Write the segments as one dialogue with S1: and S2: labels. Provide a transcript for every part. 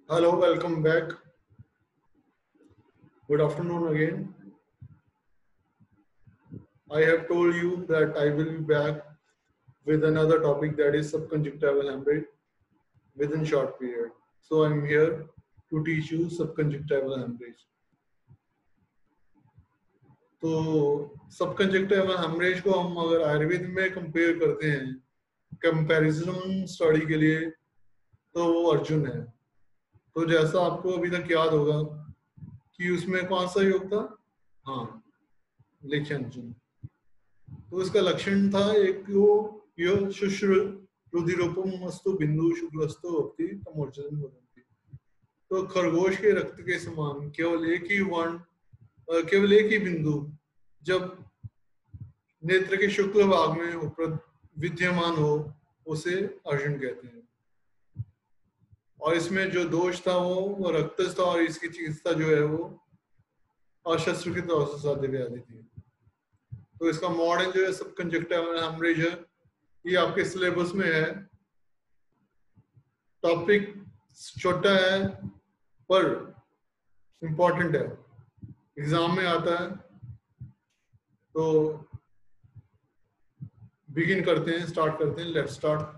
S1: Hello, welcome back. Good afternoon again. I have told you that I will be back with another topic, that is subconjunctival hemorrhage within short period. So I'm here to teach you subconjunctival hemorrhage. तो सबकंजक्टिवल haemorrhage को हम अगर आयुर्वेद में compare करते हैं comparison study के लिए, तो वो अर्जुन है। तो जैसा आपको अभी तक याद होगा कि उसमें कौन सा योग था? हाँ, लेख्य अर्जुन। तो इसका लक्षण था एक यो शुश्र रुधिरोपम अस्तु बिंदु शुक्लस्तु भक्ति तमोर्जन वदन्ति। तो खरगोश के रक्त के समान केवल एक ही वर्ण, केवल एक ही बिंदु जब नेत्र के शुक्ल भाग में विद्यमान हो, उसे अर्जुन कहते हैं। और इसमें जो दोष था वो रक्तस्थ था, और इसकी चिकित्सा जो है वो अशस्त्रकृत औषधि व्याधि थी। तो इसका मॉडर्न जो है सबकंजक्टिवल हेमरेज है, ये आपके सिलेबस में है। टॉपिक छोटा है पर इंपॉर्टेंट है, एग्जाम में आता है। तो बिगिन करते हैं, स्टार्ट करते हैं। Let's start.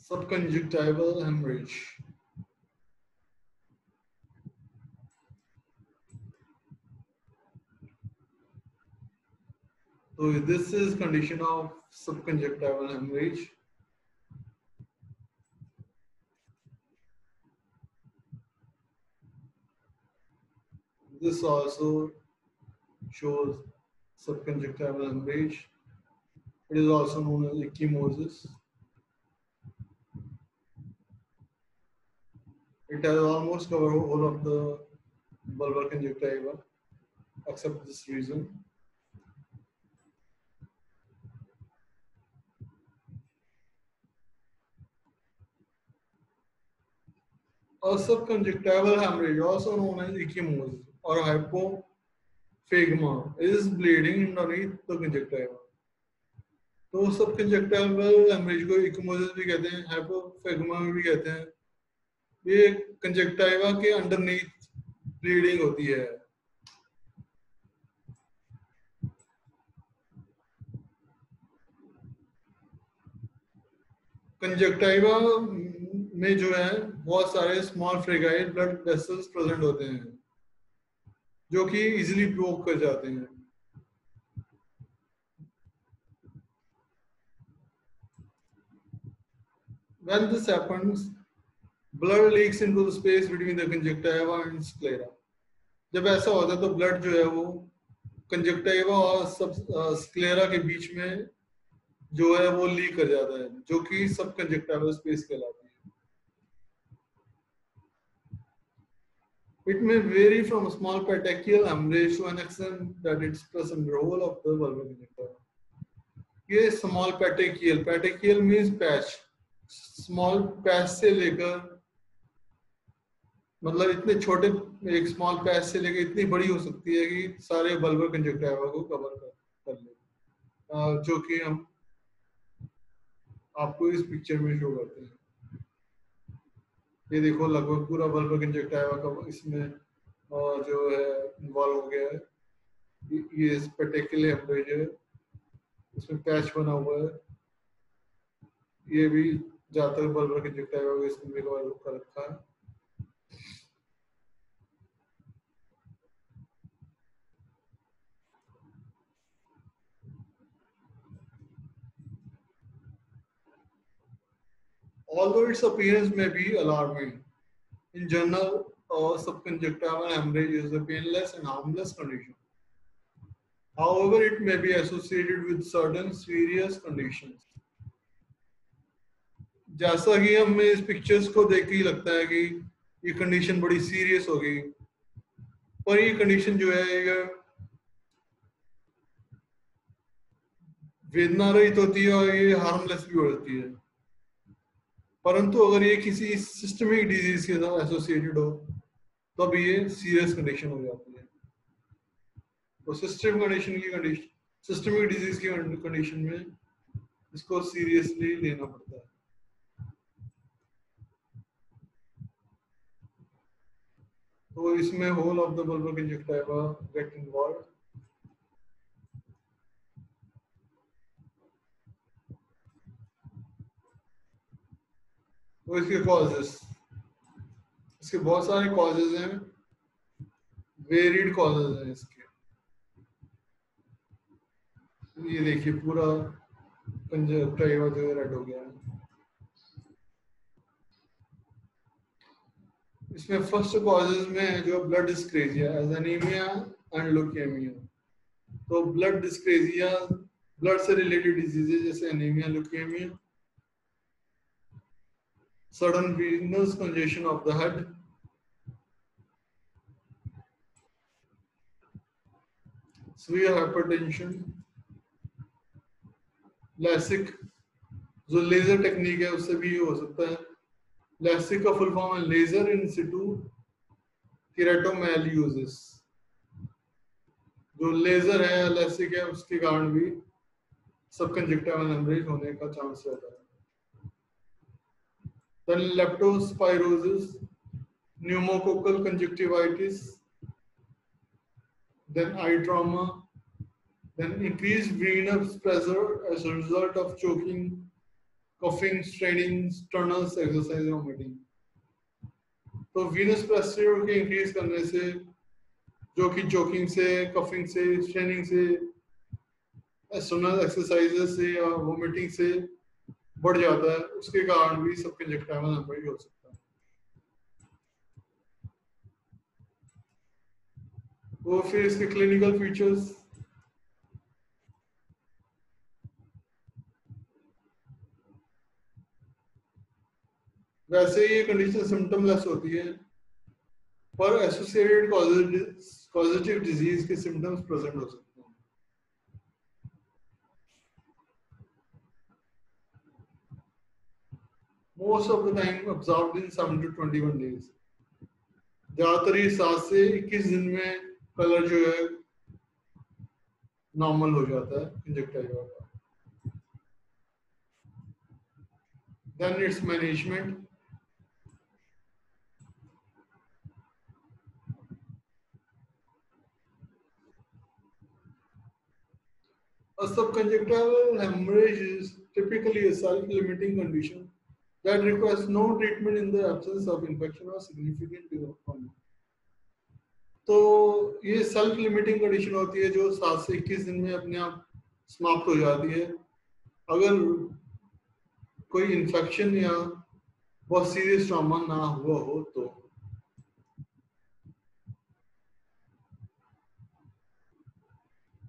S1: Subconjunctival hemorrhage. So this is condition of subconjunctival hemorrhage. This also shows subconjunctival hemorrhage. It is also known as ecchymosis. It has almost covered all of the bulbar conjunctiva except this region. A subconjunctival hemorrhage, also known as ecchymosis or hypophegma, is bleeding underneath the conjunctiva. तो सबकंजक्टिवल haemorrhage को इक्मोसिस भी कहते हैं, हाइपोफेगमा भी कहते हैं। ये conjunctiva के अंडरनीथ ब्लीडिंग होती है। कंजक्टिवा में जो है बहुत सारे small fragile blood vessels present होते हैं, जो कि इजीली ब्रोक कर जाते हैं। When this happens, blood leaks into the space between the conjunctiva and sclera. जब ऐसा होता है तो ब्लड जो है वो कंजक्टिवा और स्क्लेरा के बीच में जो है वो लीक कर जाता है, जो कि सब कंजक्टिवल स्पेस कहलाती है। It may vary from a small petechial hemorrhage to an extent that it's present the whole of the vulvar conjunctiva. ये small petechial, petechial means patch, small patch से लेकर, मतलब इतने छोटे एक स्मॉल पैच से लेकर इतनी बड़ी हो सकती है कि सारे वल्वर कंजक्टिवा को कवर कर ले, जो कि हम आपको इस पिक्चर में शो करते हैं। ये देखो लगभग पूरा वल्वर कंजक्टिवा का इसमें जो है इन्वॉल्व हो गया है। ये पेटेकियल हेमरेज है, इसमें पैच बना हुआ है। ये भी ज्यादातर वल्वर कंजक्टिवा को इसमें इन्वॉल्व कर रखा है। Although its appearance may be alarming, in general, subconjunctival hemorrhage is a painless and harmless condition. However, it may be associated with certain serious conditions. जैसा कि हमें इस पिक्चर्स को देख के ही लगता है कि ये कंडीशन बड़ी सीरियस हो गई, पर ये कंडीशन जो है ये वेदना रहित होती है और ये हार्मलेस भी होती है। परंतु अगर ये किसी सिस्टमिक डिजीज के साथ एसोसिएटेड हो तब ये सीरियस कंडीशन हो जाती है। तो सिस्टमिक डिजीज की कंडीशन में इसको सीरियसली लेना पड़ता है। तो इसमें whole of the bulb conjunctiva get involve. तो इसके कॉजेस, इसके बहुत सारे कॉजेज हैं, वेरिड कॉजेज हैं इसके। ये देखिए पूरा कंजक्टिवा जो रेड हो गया है। इसमें फर्स्ट कॉजेज में जो blood dyscrasia as anaemia and leukaemia. तो ब्लड डिस्क्रेजिया ब्लड से रिलेटेड डिजीजेज जैसे anaemia, leukaemia, sudden venous congestion of the head, severe hypertension, LASIK जो लेजर टेक्निक है उससे भी हो सकता है। लैसिक का फुल फॉर्म है लेजर इन सिटू केराटोमाइलियोसिस। जो लेजर है लैसिक है उसके कारण भी सबकंजक्टिवल हेमरेज होने का चांस रहता है। Then leptospirosis, pneumococcal conjunctivitis, then eye trauma, then increased venous pressure as a result of choking, coughing, straining, sternus, exercise, vomiting. तो venous pressure के increase करने से, जो कि choking से, coughing से, straining से, sternus exercises से या vomiting से बढ़ जाता है, उसके कारण भी सबकंजक्टिवल हेमरेज हो सकता है। वो फिर इसके क्लिनिकल फीचर्स, वैसे ये कंडीशन सिम्टमलेस होती है पर एसोसिएटेड कॉजेटिव डिजीज के सिम्टम्स प्रेजेंट हो सकते हैं। Most of the time observed in 7 to 21 days। ज्यादातर ये 7 से 21 दिन में कलर जो है नॉर्मल हो जाता है कंजक्टिवा का। Then it's management. A subconjunctival hemorrhage is typically a self-limiting condition that requires no treatment in the absence of infection or significant development। तो ये सेल्फ लिमिटिंग कंडीशन होती है जो 7 से 21 दिन में अपने आप समाप्त हो जाती है अगर कोई इन्फेक्शन या बहुत सीरियस ट्रॉमा ना हुआ हो तो।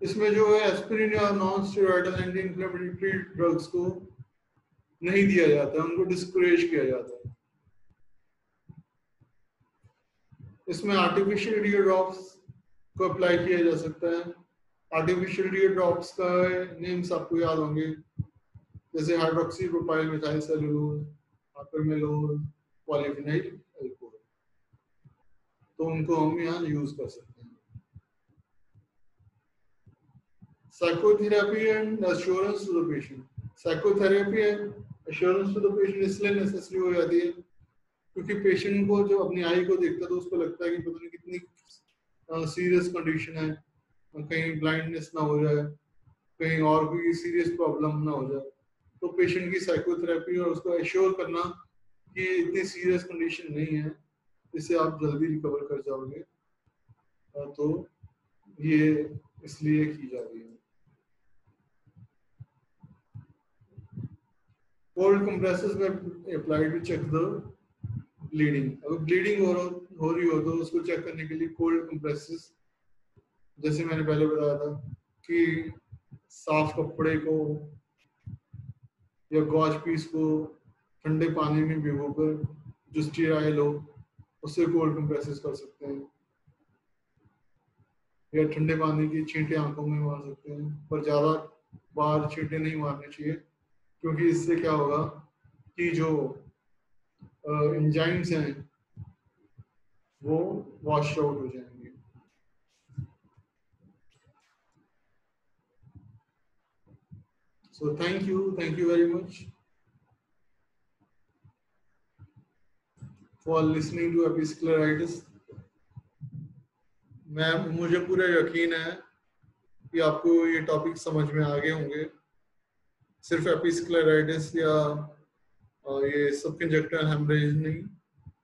S1: इसमें जो है एस्पिरिन या non steroidal anti inflammatory drugs को नहीं दिया जाता है, उनको डिस्करेज किया जाता है। इसमें आर्टिफिशियल ईयर ड्रॉप्स को अप्लाई किया जा सकता है। आर्टिफिशियल ईयर ड्रॉप्स का नेम्स आपको याद होंगे जैसे hydroxy propyl methyl cellulose, hypromellose, polyvinyl alcohol. तो उनको हम यहाँ यूज कर सकते हैं। Psychotherapy and assurance to the patient. Psychotherapy and assurance to the patient इसलिए नेसेसरी हो जाती है क्योंकि पेशेंट को जब अपनी आई को देखता है तो उसको लगता है कि पता नहीं कितनी सीरियस कंडीशन है, कहीं ब्लाइंडनेस ना हो जाए, कहीं और कोई सीरियस प्रॉब्लम ना हो जाए। तो पेशेंट की साइकोथेरेपी और उसको एश्योर करना कि इतनी सीरियस कंडीशन नहीं है, इससे आप जल्दी रिकवर कर जाओगे, तो ये इसलिए की जा रही है। Cold compresses may apply to check the bleeding. अगर ब्लीडिंग हो रही हो तो उसको चेक करने के लिए कोल्ड कंप्रेसेस, जैसे मैंने पहले बताया था कि साफ कपड़े को या गॉज पीस को ठंडे पानी में भिगोकर जो स्टीराइल हो उससे कोल्ड कंप्रेसेस कर सकते हैं, या ठंडे पानी की छींटे आंखों में मार सकते हैं, पर ज्यादा बार छींटे नहीं मारने चाहिए क्योंकि इससे क्या होगा कि जो एंजाइम्स हैं वो वॉश आउट हो जाएंगे। So thank you very much for listening to episcleritis. मुझे पूरा यकीन है कि आपको ये टॉपिक समझ में आ गए होंगे। सिर्फ एपिस्क्लेराइटिस या ये सब कंजक्टिवल हेमरेज नहीं,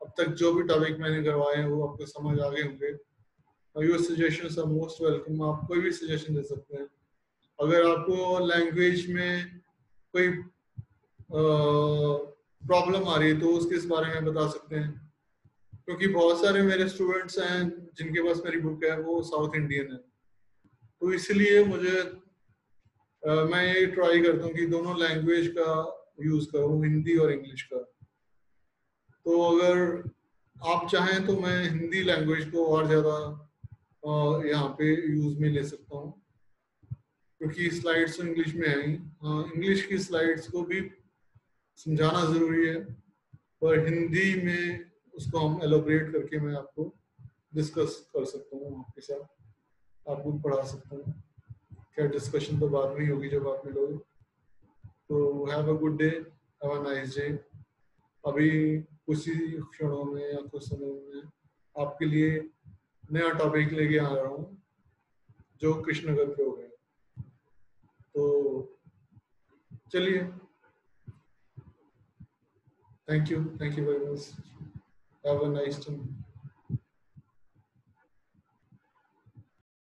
S1: अब तक जो भी टॉपिक मैंने करवाए हैं वो आपको समझ आ गए होंगे। Your suggestions are most welcome. आप कोई भी सजेशन दे सकते हैं। अगर आपको लैंग्वेज में कोई प्रॉब्लम आ रही है तो उसके इस बारे में बता सकते हैं, क्योंकि बहुत सारे मेरे स्टूडेंट्स हैं जिनके पास मेरी बुक है वो साउथ इंडियन है, तो इसलिए मुझे मैं ये ट्राई करता हूँ कि दोनों लैंग्वेज का यूज करूँ, हिंदी और इंग्लिश का। तो अगर आप चाहें तो मैं हिंदी लैंग्वेज को और ज़्यादा यहाँ पे यूज में ले सकता हूँ, क्योंकि स्लाइड्स तो इंग्लिश में है ही। इंग्लिश की स्लाइड्स को भी समझाना ज़रूरी है, पर हिंदी में उसको हम एलोबरेट करके मैं आपको डिस्कस कर सकता हूँ, आपके साथ आपको पढ़ा सकता हूँ। क्या डिस्कशन तो बाद में ही होगी जब आप मिलोगे। तो have a good day, have a nice day. अभी कुछ ही क्षणों में या कुछ समय में आपके लिए नया टॉपिक लेके आ रहा हूँ जो कृष्णगढ़ पे हो गए। तो चलिए, thank you very much, have a nice time.